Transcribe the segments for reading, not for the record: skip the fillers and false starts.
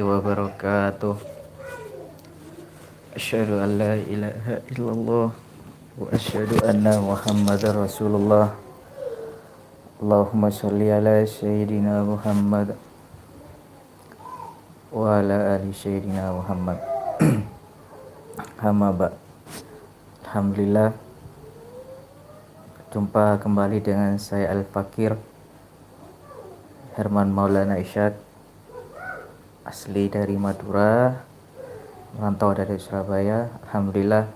wabarakatuh. Asyhadu an la ilaha illallah wa asyhadu anna Muhammadar Rasulullah. Allahumma sholli ala sayyidina Muhammad wa ala ali sayyidina Muhammad. Amma ba'd. Alhamdulillah, jumpa kembali dengan saya Al-Fakir Herman Maulana Isyad, asli dari Madura, merantau dari Surabaya. Alhamdulillah,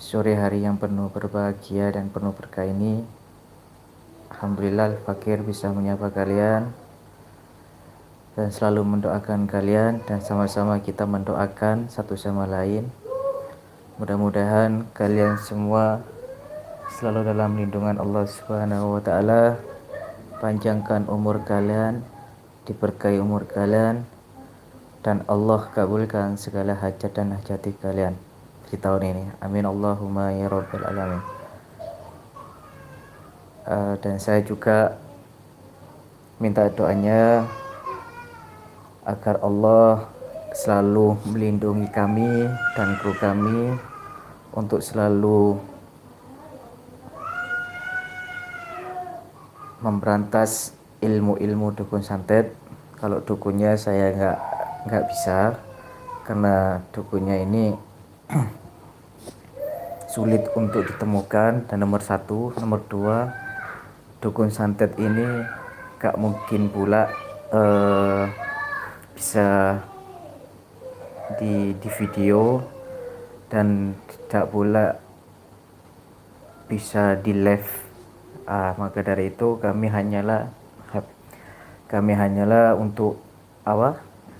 sore hari yang penuh berbahagia dan penuh berkah ini, alhamdulillah Al-Fakir bisa menyapa kalian dan selalu mendoakan kalian, dan sama-sama kita mendoakan satu sama lain. Mudah-mudahan kalian semua selalu dalam lindungan Allah Subhanahu wa taala, panjangkan umur kalian, diberkahi umur kalian, dan Allah kabulkan segala hajat dan hajati kalian di tahun ini. Amin Allahumma ya rabbal alamin. Dan saya juga minta doanya agar Allah selalu melindungi kami dan kru kami untuk selalu memberantas ilmu-ilmu dukun santet. Kalau dukunnya saya nggak bisa, karena dukunnya ini sulit untuk ditemukan, dan nomor satu, nomor dua, dukun santet ini gak mungkin pula bisa di video, dan tidak pula bisa di live. Maka dari itu kami hanyalah untuk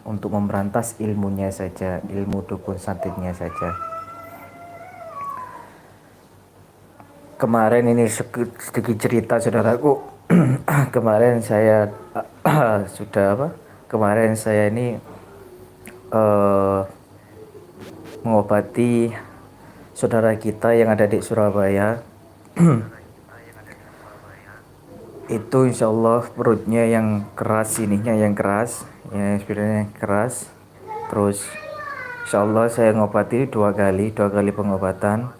untuk memberantas ilmunya saja, ilmu dukun santetnya saja. Kemarin ini sedikit cerita saudaraku. Kemarin saya Kemarin saya ini mengobati saudara kita yang ada di Surabaya. Itu insya Allah perutnya yang keras, yang sebenarnya keras. Terus insya Allah saya ngobati dua kali pengobatan.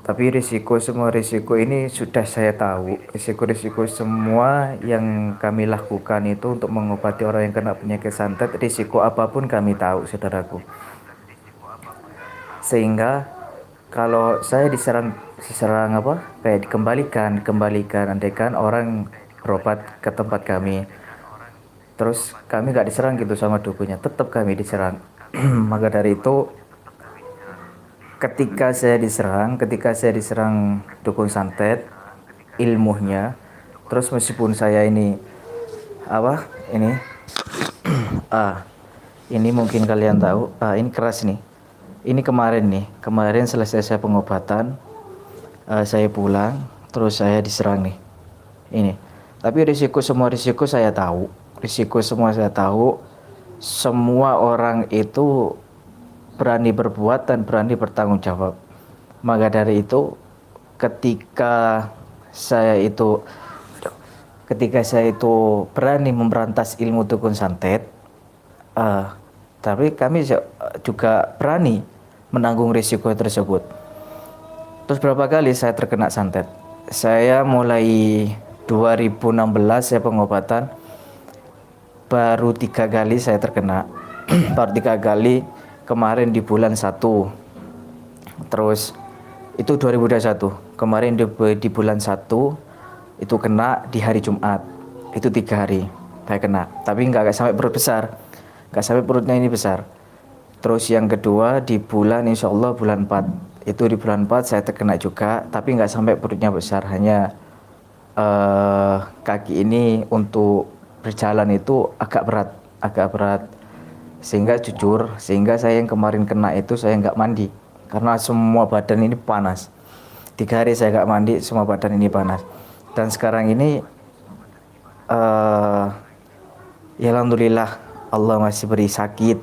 Tapi semua risiko ini sudah saya tahu. Risiko semua yang kami lakukan itu untuk mengobati orang yang kena penyakit santet, risiko apapun kami tahu, saudaraku. Sehingga kalau saya diserang kayak dikembalikan, andaikan orang berobat ke tempat kami, terus kami gak diserang gitu sama dukunnya, tetap kami diserang. Maka dari itu, ketika saya diserang dukun santet, ilmunya, terus meskipun saya ini ini mungkin kalian tahu, ini keras nih. Ini kemarin selesai saya pengobatan, saya pulang, terus saya diserang nih. Ini. Tapi semua risiko saya tahu. Semua orang itu berani berbuat dan berani bertanggung jawab. Maka dari itu, ketika saya itu berani memberantas ilmu dukun santet, tapi kami juga berani menanggung risiko tersebut. Terus berapa kali saya terkena santet? Saya mulai 2016 saya pengobatan, baru 3 kali saya terkena. Baru 3 kali. Kemarin di bulan 1, terus itu 2021. Kemarin di bulan 1 itu kena di hari Jumat, itu 3 hari saya kena, tapi nggak sampai perut besar, nggak sampai perutnya ini besar. Terus yang kedua di bulan, insya Allah bulan 4, itu di bulan 4 saya terkena juga, tapi nggak sampai perutnya besar, hanya kaki ini untuk berjalan itu agak berat. Sehingga saya yang kemarin kena itu saya nggak mandi, karena semua badan ini panas. 3 hari saya nggak mandi, semua badan ini panas. Dan sekarang ini ya alhamdulillah Allah masih beri sakit,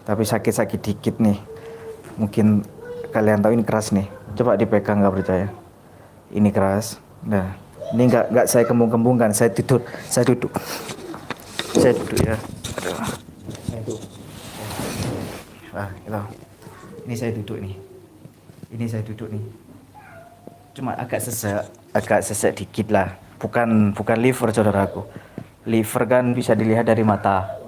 tapi sakit dikit nih. Mungkin kalian tahu ini keras nih, coba dipegang, nggak percaya, ini keras. Nah, ini nggak saya kembung-kembungkan, saya duduk. Saya duduk ya. Aduh. Saya duduk. Gitu. Ini saya duduk nih. Ini saya duduk nih. Cuma agak sesek dikit lah. Bukan liver saudaraku. Liver kan bisa dilihat dari mata.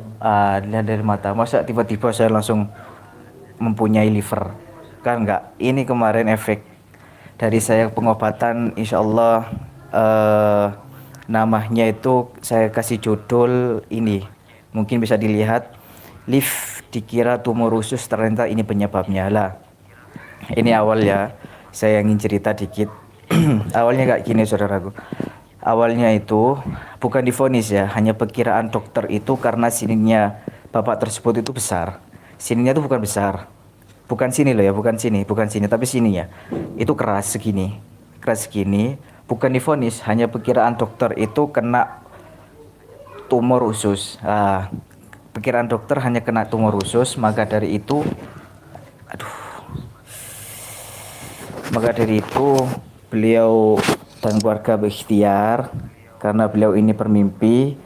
Dilihat dari mata. Masa tiba-tiba saya langsung mempunyai liver? Kan enggak. Ini kemarin efek dari saya pengobatan, insya Allah namanya itu saya kasih judul ini. Mungkin bisa dilihat, lift dikira tumor usus, ternyata ini penyebabnya lah. Ini awal ya, saya ingin cerita dikit. Awalnya kayak gini saudaraku. Awalnya itu bukan divonis ya, hanya perkiraan dokter itu karena sininya bapak tersebut itu besar. Sininya itu bukan besar. Bukan sini loh ya, bukan sini, tapi sini ya. Itu keras segini. Keras segini, bukan divonis, hanya perkiraan dokter itu kena tumor usus. Perkiraan dokter hanya kena tumor usus, maka dari itu beliau dan keluarga berikhtiar karena beliau ini bermimpi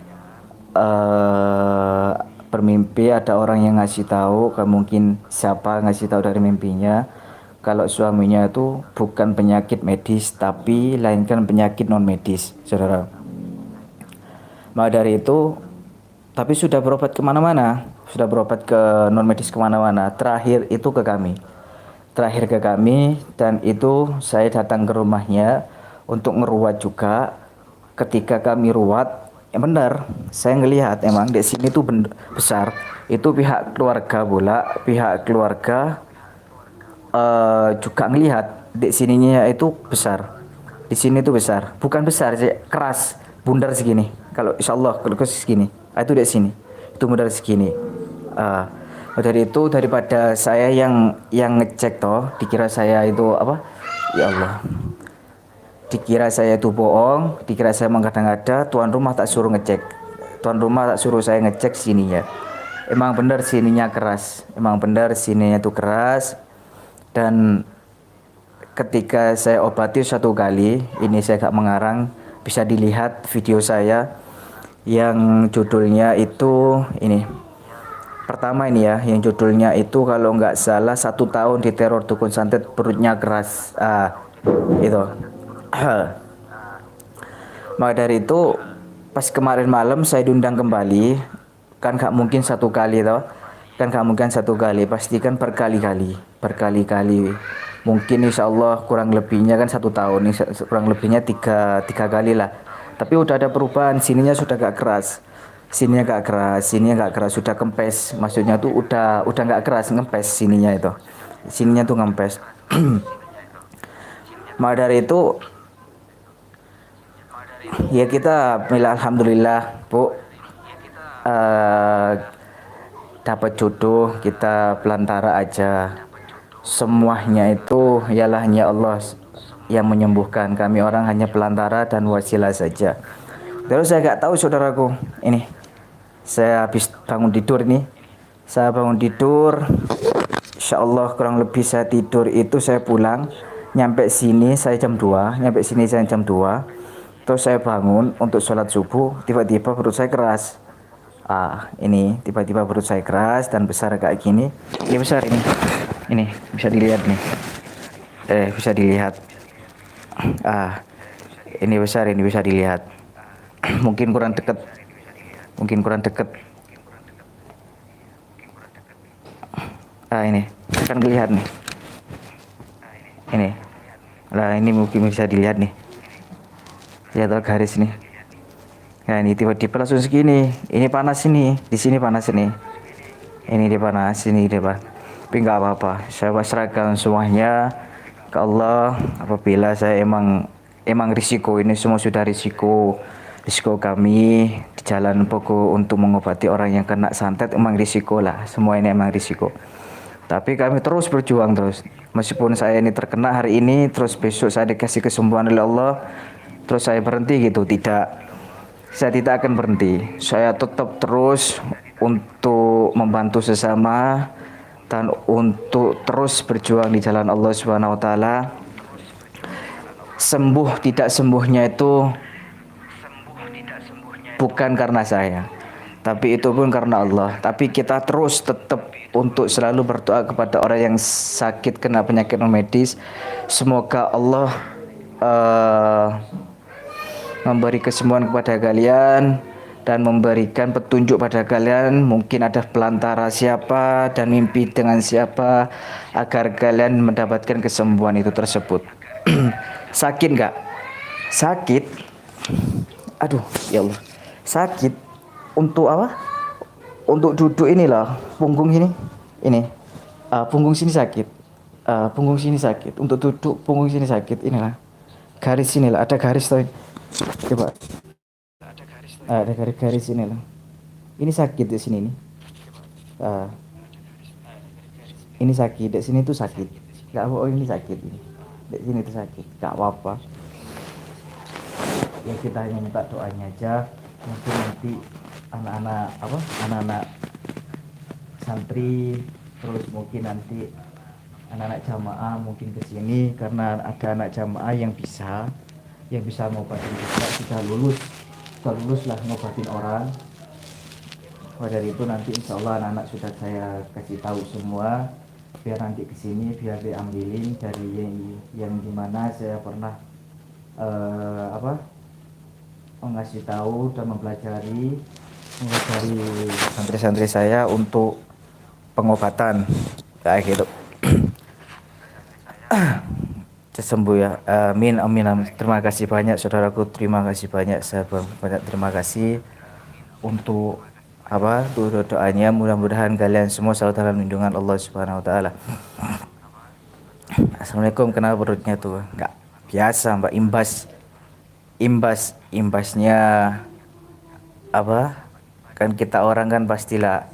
ada orang yang ngasih tahu, mungkin siapa ngasih tahu dari mimpinya kalau suaminya itu bukan penyakit medis tapi lainkan penyakit non medis, saudara. Maka dari itu, tapi sudah berobat kemana-mana, sudah berobat ke non medis kemana-mana, terakhir ke kami, dan itu saya datang ke rumahnya untuk ngeruat juga. Ketika kami ruat, ya benar, saya ngelihat emang di sini tuh besar. Itu pihak keluarga juga ngelihat di sininya itu besar. Di sini tuh besar, bukan besar sih, keras, bundar segini. Kalau insya Allah kalau segini, itu di sini, itu bundar segini. Dari itu, daripada saya yang ngecek toh, dikira saya itu apa? Ya Allah, dikira saya itu bohong, dikira saya mengada-ngada. Tuan rumah tak suruh ngecek, tuan rumah tak suruh saya ngecek sininya. Emang benar sininya keras, dan ketika saya obati satu kali, ini saya gak mengarang, bisa dilihat video saya yang judulnya itu ini. Pertama ini ya, yang judulnya itu kalau nggak salah 1 tahun di teror dukun santet perutnya keras. Itu. Maka dari itu, pas kemarin malam saya diundang kembali, kan nggak mungkin satu kali toh, pasti kan berkali-kali. Mungkin insya Allah kurang lebihnya kan 1 tahun, kurang lebihnya tiga kali lah. Tapi udah ada perubahan, sininya sudah gak keras. Sininya gak keras, sudah kempes. Maksudnya tuh udah gak keras, ngempes sininya itu. Sininya tuh ngempes. Maka dari itu ya kita alhamdulillah Bu, dapat jodoh, kita pelantara aja. Semuanya itu ialah hanya Allah yang menyembuhkan. Kami orang hanya pelantara dan wasilah saja. Terus saya gak tahu saudaraku, ini saya habis bangun tidur nih. Saya bangun tidur, insya Allah kurang lebih saya tidur itu saya pulang. Nyampe sini saya jam 2. Terus saya bangun untuk sholat subuh, tiba-tiba perut saya keras. Ini tiba-tiba perut saya keras dan besar kayak gini. Ini besar ini. Ini bisa dilihat nih. Bisa dilihat. Ini besar, ini bisa dilihat. Mungkin kurang dekat. Ini kan kelihatan nih. Ini. Lah ini mungkin bisa dilihat nih. Lihat garis nih. Nah ini tiba-tiba langsung segini. Ini panas ini. Di sini panas ini. Ini dia panas, ini dia Pak. Tapi nggak apa-apa. Saya pasrahkan semuanya ke Allah. Apabila saya emang risiko, ini semua sudah risiko kami di jalan pokok untuk mengobati orang yang kena santet, emang risiko lah. Semua ini emang risiko. Tapi kami terus berjuang terus. Meskipun saya ini terkena hari ini, terus besok saya dikasih kesembuhan oleh Allah, terus saya berhenti gitu, tidak. Saya tidak akan berhenti. Saya tetap terus untuk membantu sesama dan untuk terus berjuang di jalan Allah Subhanahu wa taala. Sembuh tidak sembuhnya itu bukan karena saya, Tapi itu pun karena Allah. Tapi kita terus tetap untuk selalu berdoa kepada orang yang sakit kena penyakit non medis. Semoga Allah eh, memberi kesembuhan kepada kalian dan memberikan petunjuk pada kalian, mungkin ada pelantara siapa dan mimpi dengan siapa, agar kalian mendapatkan kesembuhan itu tersebut. Sakit nggak? Sakit. Aduh, ya Allah. Sakit untuk apa? Untuk duduk inilah punggung ini. Punggung sini sakit. Punggung sini sakit. Untuk duduk punggung sini sakit. Inilah garis sinilah, ada garis tuh. Coba. Ada garis-garis ini loh. Ini sakit di sini nih. Ah, ini sakit, di sini tuh sakit. Gak apa, oh ini sakit ini. Di sini tuh sakit. Gak apa-apa. Ya kita hanya minta doanya aja. Mungkin nanti anak-anak apa? Anak-anak santri, terus mungkin nanti anak-anak jamaah mungkin ke sini karena ada anak jamaah yang bisa ngobatin juga, sudah lulus lah ngobatin orang. Oh, dari itu nanti insya Allah anak-anak sudah saya kasih tahu semua, biar nanti kesini biar diambilin dari yang dimana saya pernah apa mengasih tahu dan mempelajari santri-santri saya untuk pengobatan kayak gitu. Sembuh ya, amin amin amin. Terima kasih banyak saudaraku, terima kasih banyak, saya banyak terima kasih untuk apa doanya. Mudah-mudahan kalian semua selalu dalam lindungan Allah Subhanahu Wa Taala. Assalamualaikum. Kenapa perutnya tuh nggak biasa mbak? Imbasnya apa, kan kita orang kan pastilah,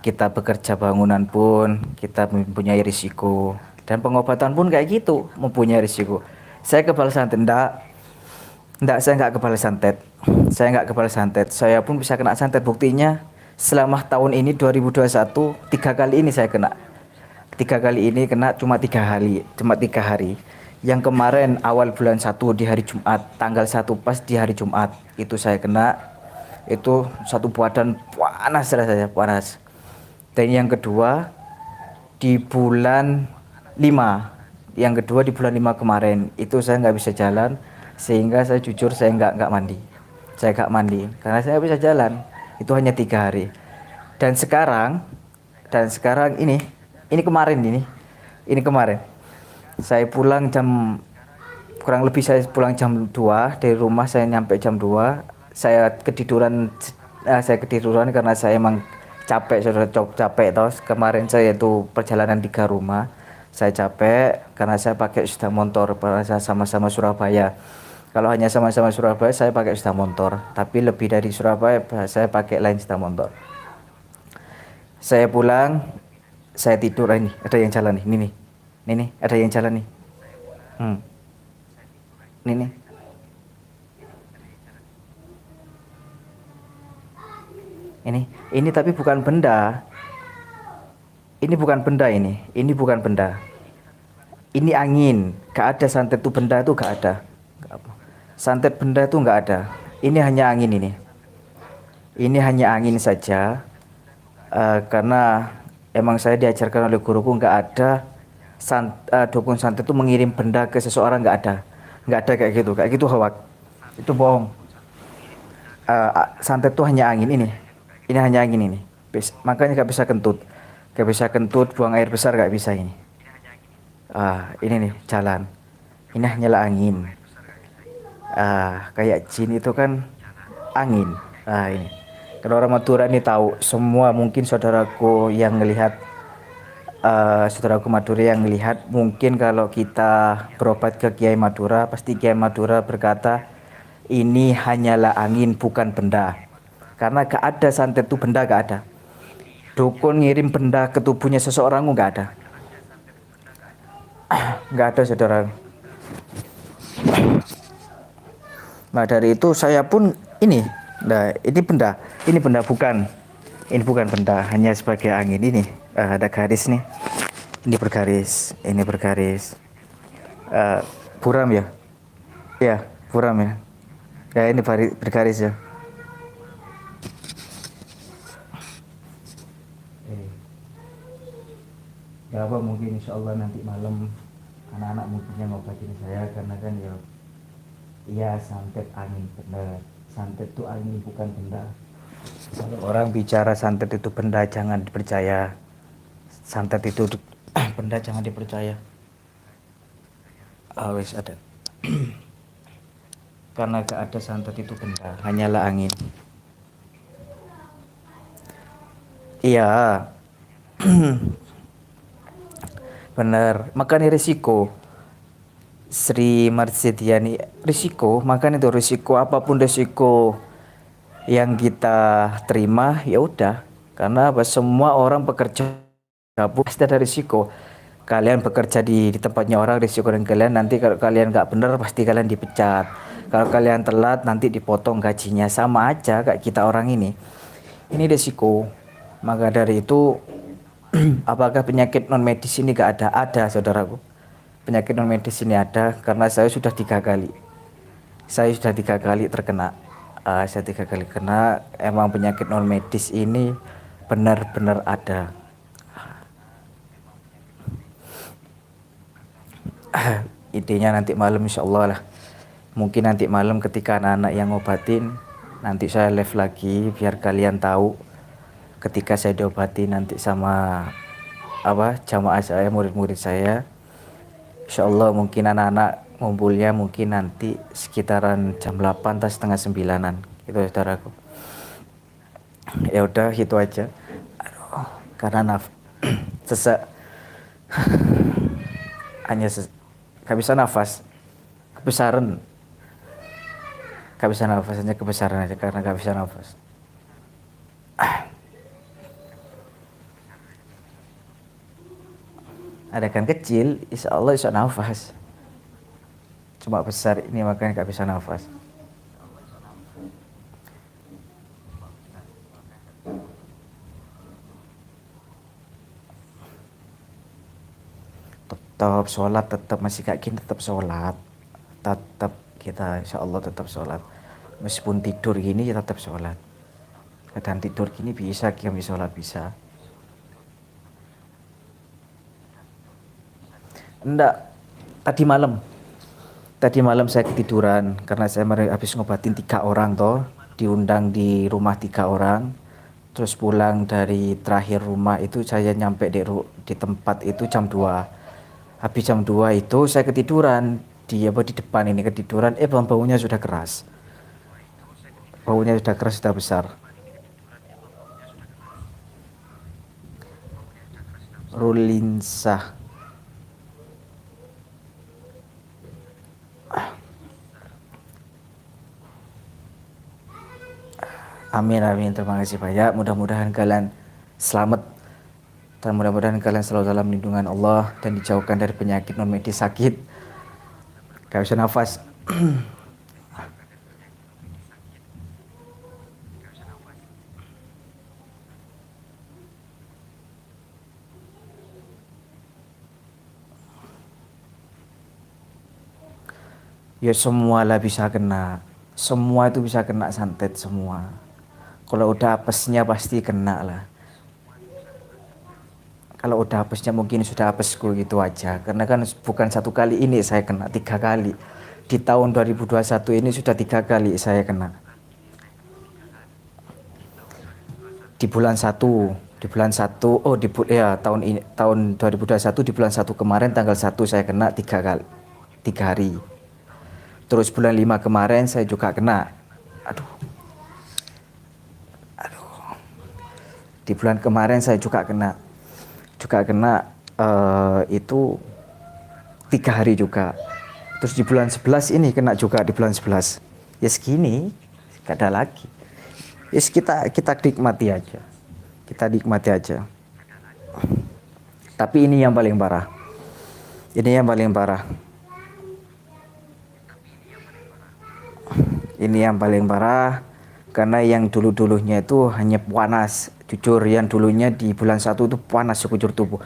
kita bekerja bangunan pun kita mempunyai risiko, dan pengobatan pun kayak gitu mempunyai risiko. Saya kebal santet enggak, saya nggak kebal santet. Saya pun bisa kena santet. Buktinya selama tahun ini 2021 3 kali ini saya kena. 3 kali ini kena cuma 3 hari. Yang kemarin awal bulan 1 di hari Jumat, tanggal 1 pas di hari Jumat itu saya kena. Itu satu badan panas rasanya, panas. Dan yang kedua di bulan 5, yang kedua di bulan 5 kemarin itu saya nggak bisa jalan, sehingga saya jujur saya nggak mandi. Saya nggak mandi karena saya nggak bisa jalan. Itu hanya 3 hari. Dan sekarang ini kemarin saya pulang kurang lebih saya pulang jam 2 dari rumah. Saya nyampe jam 2, saya ketiduran karena saya emang capek, saudara, capek toh. Kemarin saya itu perjalanan 3 rumah. Saya capek karena saya pakai sepeda motor, karena saya sama-sama Surabaya. Kalau hanya sama-sama Surabaya saya pakai sepeda motor, tapi lebih dari Surabaya saya pakai lain sepeda motor. Saya pulang, saya tidur. Ini ada yang jalan nih, ini ada yang jalan nih. Ini nih. Ini tapi bukan benda. Ini bukan benda ini. Ini bukan benda. Ini angin. Gak ada santet itu benda itu, gak ada. Santet benda itu gak ada. Ini hanya angin ini. Ini hanya angin saja. Karena emang saya diajarkan oleh guruku gak ada dukun santet itu mengirim benda ke seseorang, gak ada. Gak ada kayak gitu. Kayak gitu hoak. Itu bohong. Santet itu hanya angin ini. Ini hanya angin ini. Makanya gak bisa kentut. Gak bisa kentut, buang air besar gak bisa ini. Ini nih jalan. Ini hanyalah angin. Kayak jin itu kan angin. Ini. Kalau orang Madura ini tahu semua, mungkin saudaraku yang melihat, saudaraku Madura yang melihat, mungkin kalau kita berobat ke Kiai Madura, pasti Kiai Madura berkata ini hanyalah angin bukan benda. Karena gak ada santet itu benda, gak ada. Dukun ngirim benda ke tubuhnya seseorang gak ada. Gak ada, saudara. Nah dari itu saya pun ini benda bukan. Ini bukan benda, hanya sebagai angin ini. Ada garis nih. Ini bergaris. Buram ya? Ya, buram ya. Ya ini bergaris ya. Gak apa, mungkin insya Allah nanti malam anak-anak mungkin yang ngobatin saya, karena kan ya iya santet angin bener. Santet itu angin bukan benda. Kalau orang bicara santet itu benda jangan dipercaya. Santet itu benda jangan dipercaya. Wes ada. Karena gak ada santet itu benda, hanyalah angin. Iya, bener. Makanya risiko. Sri Marsidiani, risiko. Makanya itu risiko, apapun risiko yang kita terima ya udah. Karena apa? Semua orang bekerja gabung pasti ada risiko. Kalian bekerja di tempatnya orang, risiko dan kalian nanti kalau kalian nggak bener pasti kalian dipecat. Kalau kalian telat nanti dipotong gajinya, sama aja kayak kita orang ini risiko. Maka dari itu apakah penyakit non medis ini gak ada? Ada, saudaraku. Penyakit non medis ini ada karena saya sudah 3 kali. Saya sudah 3 kali terkena. Saya 3 kali kena. Emang penyakit non medis ini benar-benar ada. Intinya nanti malam insya Allah lah. Mungkin nanti malam ketika anak-anak yang ngobatin, nanti saya live lagi biar kalian tahu ketika saya diobati nanti sama jamaah saya, murid-murid saya. Insya Allah mungkin anak-anak ngumpulnya mungkin nanti sekitaran jam 8 atau setengah 9-an gitu, saudaraku. Ya udah itu aja. Aduh, karena sesak hanya gak bisa nafas, kebesaran, gak bisa nafas, hanya kebesaran aja karena gak bisa nafas. Ada kan kecil, insya Allah bisa nafas. Cuma besar ini makanya gak bisa nafas. Tetap sholat, tetap masih kayak gini, tetap sholat. Tetap kita insya Allah tetap sholat. Meskipun tidur gini ya tetap sholat. Kadang tidur gini bisa kami sholat bisa. Enggak, tadi malam saya ketiduran karena saya habis ngobatin 3 orang toh, diundang di rumah 3 orang, terus pulang dari terakhir rumah itu saya nyampe di tempat itu jam 2. Habis jam 2 itu saya ketiduran di depan ini ketiduran, baunya sudah keras. Baunya sudah keras, sudah besar. Rulinsah. Amin amin, terima kasih banyak. Mudah-mudahan kalian selamat dan mudah-mudahan kalian selalu dalam lindungan Allah dan dijauhkan dari penyakit non medis sakit. Gak bisa nafas. Ya semua lah bisa kena. Semua itu bisa kena santet semua. Kalau udah apesnya pasti kena lah. Kalau udah apesnya mungkin sudah apesku gitu aja. Karena kan bukan 1 kali ini saya kena, 3 kali. Di tahun 2021 ini sudah 3 kali saya kena. Di bulan 1, tahun 2021 di bulan 1 kemarin tanggal 1 saya kena 3 kali. 3 hari. Terus bulan 5 kemarin saya juga kena. Aduh. Di bulan kemarin saya juga kena. Itu 3 hari juga. Terus di bulan 11 ini kena juga di bulan 11. Ya segini, gak ada lagi. Yes, kita nikmati aja. Kita nikmati aja. Tapi ini yang paling parah. Ini yang paling parah. Ini yang paling parah karena yang dulu-dulunya itu hanya panas. Jujur yang dulunya di bulan 1 itu panas sekujur tubuh.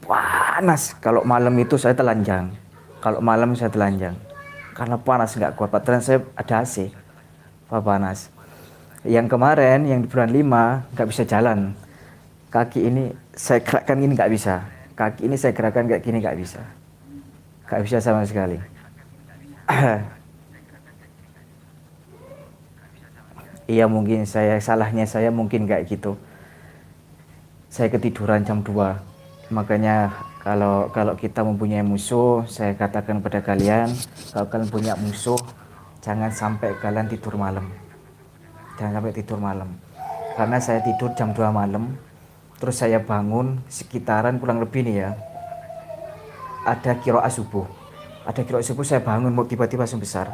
Panas. Kalau malam itu saya telanjang. Karena panas nggak kuat. Padahal saya ada AC. Panas. Yang kemarin yang di bulan 5 nggak bisa jalan, kaki ini saya gerakkan ini nggak bisa, Kaki ini saya gerakan kayak gini nggak bisa sama sekali. Iya mungkin salahnya saya mungkin kayak gitu. Saya ketiduran jam 2. Makanya kalau kalau kita mempunyai musuh, saya katakan pada kalian, kalau kalian punya musuh, jangan sampai kalian tidur malam. Jangan sampai tidur malam. Karena saya tidur jam 2 malam, terus saya bangun sekitaran kurang lebih nih ya, ada kiroah subuh. Ada kiroah subuh, saya bangun mau tiba-tiba langsung besar.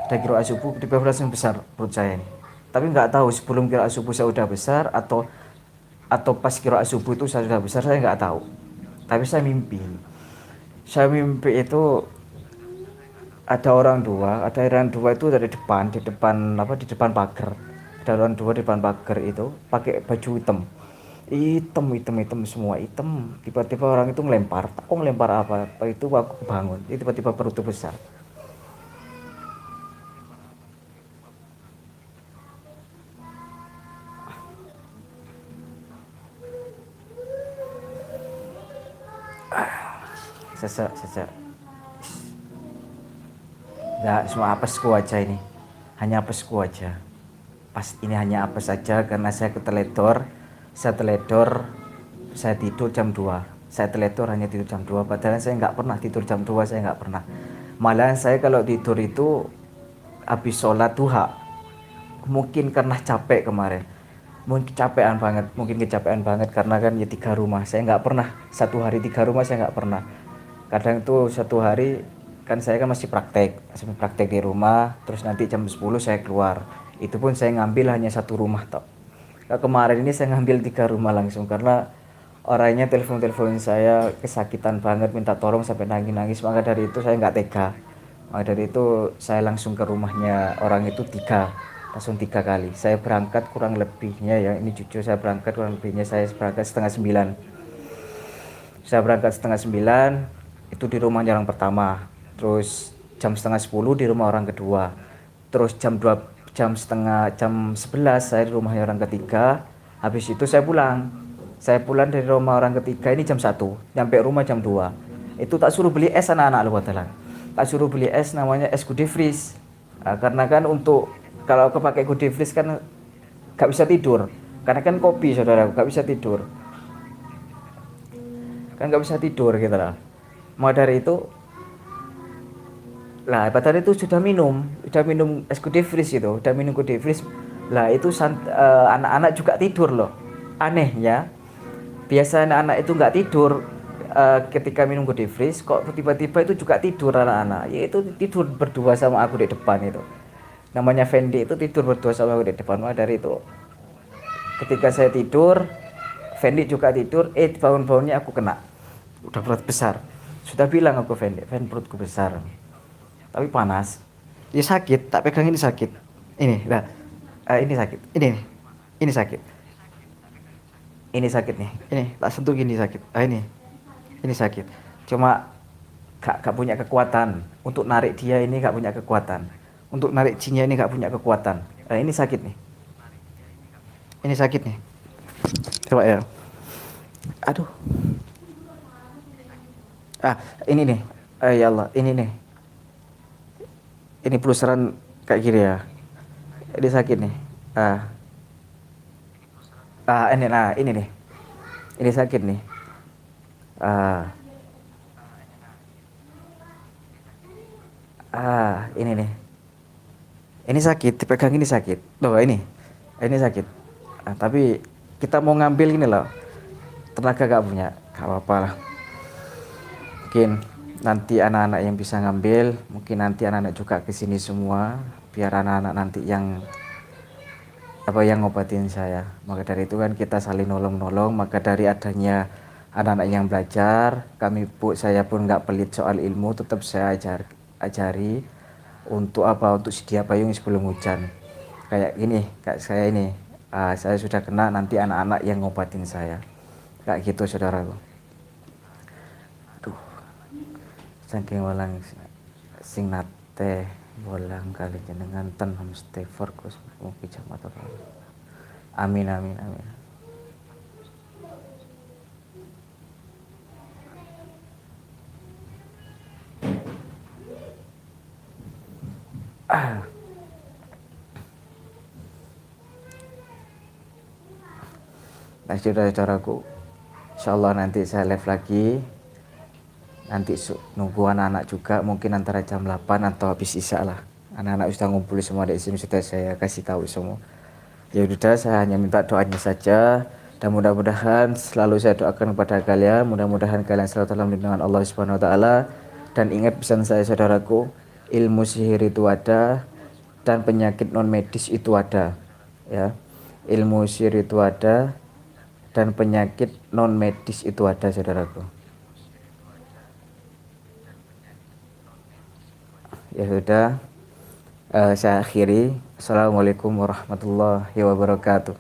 Ada kiroah subuh, tiba-tiba langsung besar perut saya ini. Tapi nggak tahu sebelum kiroah subuh saya udah besar atau pas kiroah subuh itu saya sudah besar, saya nggak tahu. Tapi saya mimpi itu ada orang dua itu dari depan, di depan pagar. Ada orang dua di depan pagar itu pakai baju hitam. Hitam semua hitam. Tiba-tiba orang itu ngelempar. Aku ngelempar apa? Itu aku bangun. Tiba-tiba perut itu besar. Sesek. Nggak, semua apesku aja ini. Hanya apesku aja. Pas ini hanya apes saja karena saya teledor, saya tidur jam 2. Saya teledor hanya tidur jam 2, padahal saya nggak pernah tidur jam 2, saya nggak pernah. Malahan saya kalau tidur itu habis sholat duha. Mungkin karena capek kemarin. Mungkin kecapean banget karena kan ya 3 rumah. Saya nggak pernah satu hari 3 rumah, saya nggak pernah. Kadang tuh satu hari kan saya kan masih praktek di rumah, terus nanti jam 10 saya keluar. Itu pun saya ngambil hanya 1 rumah toh. Nah, kemarin ini saya ngambil 3 rumah langsung karena orangnya telepon saya kesakitan banget minta tolong sampai nangis-nangis. Maka dari itu saya nggak tega. Maka dari itu saya langsung ke rumahnya orang itu langsung 3 kali. Saya berangkat kurang lebihnya ya, ini jujur saya berangkat kurang lebihnya saya berangkat setengah 9. Saya berangkat setengah 9 itu di rumah orang pertama. Terus jam setengah 10 di rumah orang kedua. Terus jam 11 saya di rumah orang ketiga. Habis itu saya pulang. Saya pulang dari rumah orang ketiga ini jam 1, nyampe rumah jam 2. Itu tak suruh beli es anak-anak lu batalan. Tak suruh beli es namanya es Good Freeze. Nah, karena kan untuk kalau kepake Good Freeze kan gak bisa tidur. Karena kan kopi saudara, gak bisa tidur. Kan gak bisa tidur gitu lah. Mau dari itu lah padahal itu sudah minum es Good Freeze itu, udah minum Good Freeze. Lah itu anak-anak juga tidur loh. Anehnya, biasa anak-anak itu nggak tidur ketika minum Good Freeze, kok tiba-tiba itu juga tidur anak-anak. Yaitu tidur berdua sama aku di depan itu. Namanya Fendi itu tidur berdua sama aku di depan. Maka dari itu, ketika saya tidur, Fendi juga tidur. Bangun-bangunnya aku kena. Udah perut besar. Sudah bilang aku Fendi perutku besar. Tapi panas. Ya sakit, tak pegang ini sakit. Ini, nah, ini sakit. Ini sakit. Ini sakit nih. Ini tak sentuh gini sakit. Ini sakit. Cuma gak punya kekuatan untuk narik dia ini, gak punya kekuatan. Untuk narik jinnya ini gak punya kekuatan. Ini sakit nih. Ini sakit nih. Coba ya. Aduh. Ini nih. Ya Allah, ini nih. Ini pelusaran kayak gini ya. Ini sakit nih. Ini nih. Ini sakit nih. Ini nih. Ini sakit, dipegang ini sakit. Loh, ini sakit. Tapi kita mau ngambil ini loh. Tenaga gak punya. Gak apa-apa lah. Mungkin nanti anak-anak yang bisa ngambil, mungkin nanti anak-anak juga kesini semua, biar anak-anak nanti yang ngobatin saya. Maka dari itu kan kita saling nolong-nolong. Maka dari adanya anak-anak yang belajar, saya pun nggak pelit soal ilmu, tetap saya ajari untuk sedia payung sebelum hujan. Kayak saya ini, saya sudah kena, nanti anak-anak yang ngobatin saya. Kayak gitu saudaraku. Aduh, saking walang sing nate bolang kali jenengan ten homestay Gus mugi jamat apa. Amin. Nah saudara-saudaraku, insyaallah nanti saya live lagi. Nanti nunggu anak-anak juga, mungkin antara jam 8 atau habis isya lah. Anak-anak sudah ngumpul semua di sini, sudah saya kasih tahu semua. Ya udah, saya hanya minta doanya saja, dan mudah-mudahan selalu saya doakan kepada kalian, mudah-mudahan kalian selalu dalam lindungan Allah Subhanahu wa taala. Dan ingat pesan saya saudaraku, ilmu sihir itu ada dan penyakit non medis itu ada, ya. Ilmu sihir itu ada dan penyakit non medis itu ada saudaraku. Ya sudah, saya akhiri. Assalamualaikum warahmatullahi wabarakatuh.